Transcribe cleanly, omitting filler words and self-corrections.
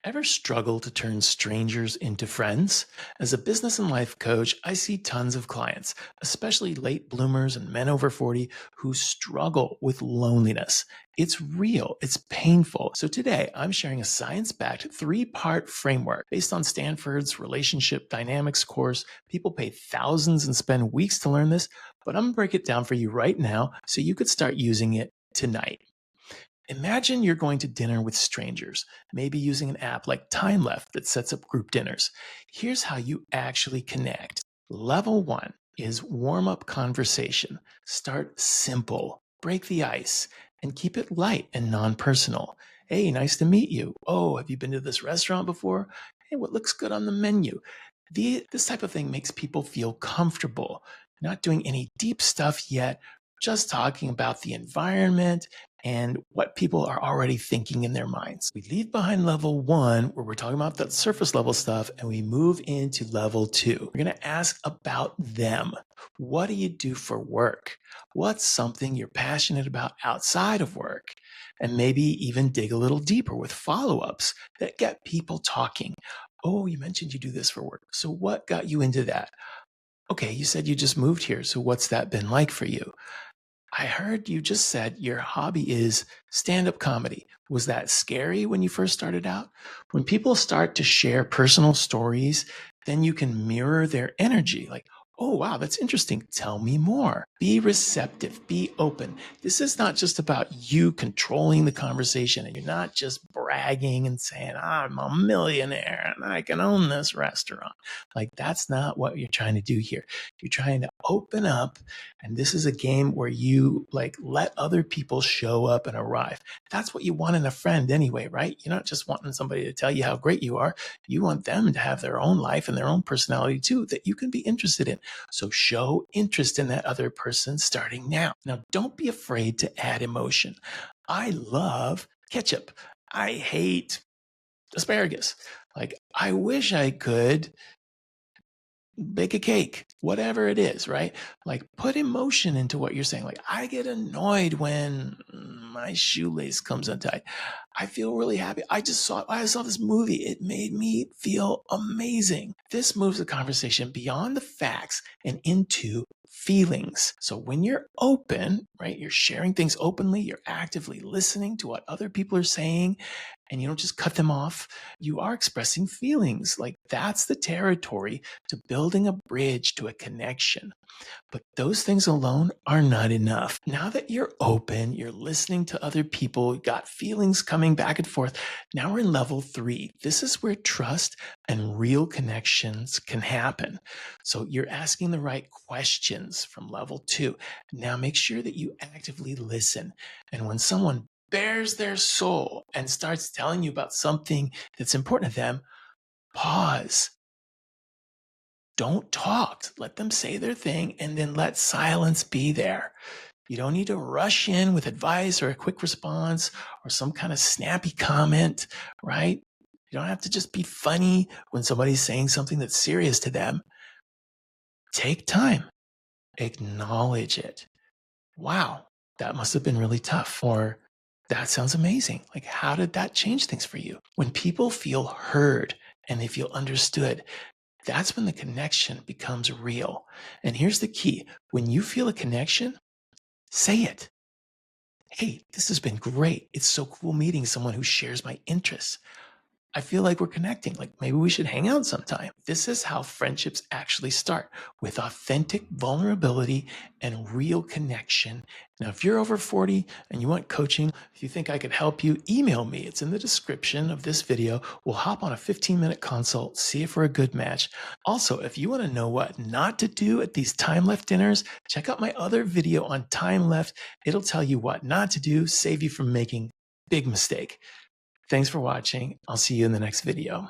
Ever struggle to turn strangers into friends? As a business and life coach, I see tons of clients, especially late bloomers and men over 40, who struggle with loneliness. It's real, it's painful. So today, I'm sharing a science backed 3-part framework based on Stanford's relationship dynamics course. People pay thousands and spend weeks to learn this, but I'm going to break it down for you right now so you could start using it tonight. Imagine you're going to dinner with strangers, maybe using an app like Timeleft that sets up group dinners. Here's how you actually connect. Level 1 is warm up conversation. Start simple, break the ice, and keep it light and non personal. Hey, nice to meet you. Oh, have you been to this restaurant before? Hey, what looks good on the menu? This type of thing makes people feel comfortable. Not doing any deep stuff yet, just talking about the environment and what people are already thinking in their minds. We leave behind level 1, where we're talking about that surface level stuff, and we move into level 2. We're going to ask about them. What do you do for work? What's something you're passionate about outside of work? And maybe even dig a little deeper with follow-ups that get people talking. Oh, you mentioned you do this for work. So what got you into that? Okay, you said you just moved here. So what's that been like for you? I heard you just said your hobby is stand-up comedy. Was that scary when you first started out? When people start to share personal stories, then you can mirror their energy. Like, oh, wow, that's interesting. Tell me more. Be receptive, be open. This is not just about you controlling the conversation, and you're not just bragging and saying, I'm a millionaire and I can own this restaurant. Like, that's not what you're trying to do here. You're trying to open up, and this is a game where you like let other people show up and arrive. That's what you want in a friend anyway, right? You're not just wanting somebody to tell you how great you are. You want them to have their own life and their own personality too that you can be interested in. So show interest in that other person starting now. Now, don't be afraid to add emotion. I love ketchup. I hate asparagus. Like, I wish I could bake a cake, whatever it is, right? Like, put emotion into what you're saying. Like, I get annoyed when my shoelace comes untied. I feel really happy. I saw this movie. It made me feel amazing. This moves the conversation beyond the facts and into feelings. So when you're open, right, you're sharing things openly, you're actively listening to what other people are saying, and you don't just cut them off. You are expressing feelings. Like, that's the territory to building a bridge to a connection. But those things alone are not enough. Now that you're open, you're listening to other people, you got feelings coming back and forth. Now we're in level 3. This is where trust and real connections can happen. So you're asking the right questions from level 2. Now make sure that you actively listen. And when someone bears their soul and starts telling you about something that's important to them, pause. Don't talk. Let them say their thing, and then let silence be there. You don't need to rush in with advice or a quick response or some kind of snappy comment, right? You don't have to just be funny when somebody's saying something that's serious to them. Take time. Acknowledge it. Wow, that must have been really tough. Or that sounds amazing. Like, how did that change things for you? When people feel heard and they feel understood, that's when the connection becomes real. And here's the key. When you feel a connection, say it. Hey, this has been great. It's so cool meeting someone who shares my interests. I feel like we're connecting. Like, maybe we should hang out sometime. This is how friendships actually start, with authentic vulnerability and real connection. Now, if you're over 40 and you want coaching, if you think I could help you, email me. It's in the description of this video. We'll hop on a 15-minute consult, see if we're a good match. Also, if you want to know what not to do at these Timeleft dinners, check out my other video on Timeleft. It'll tell you what not to do, save you from making a big mistake. Thanks for watching. I'll see you in the next video.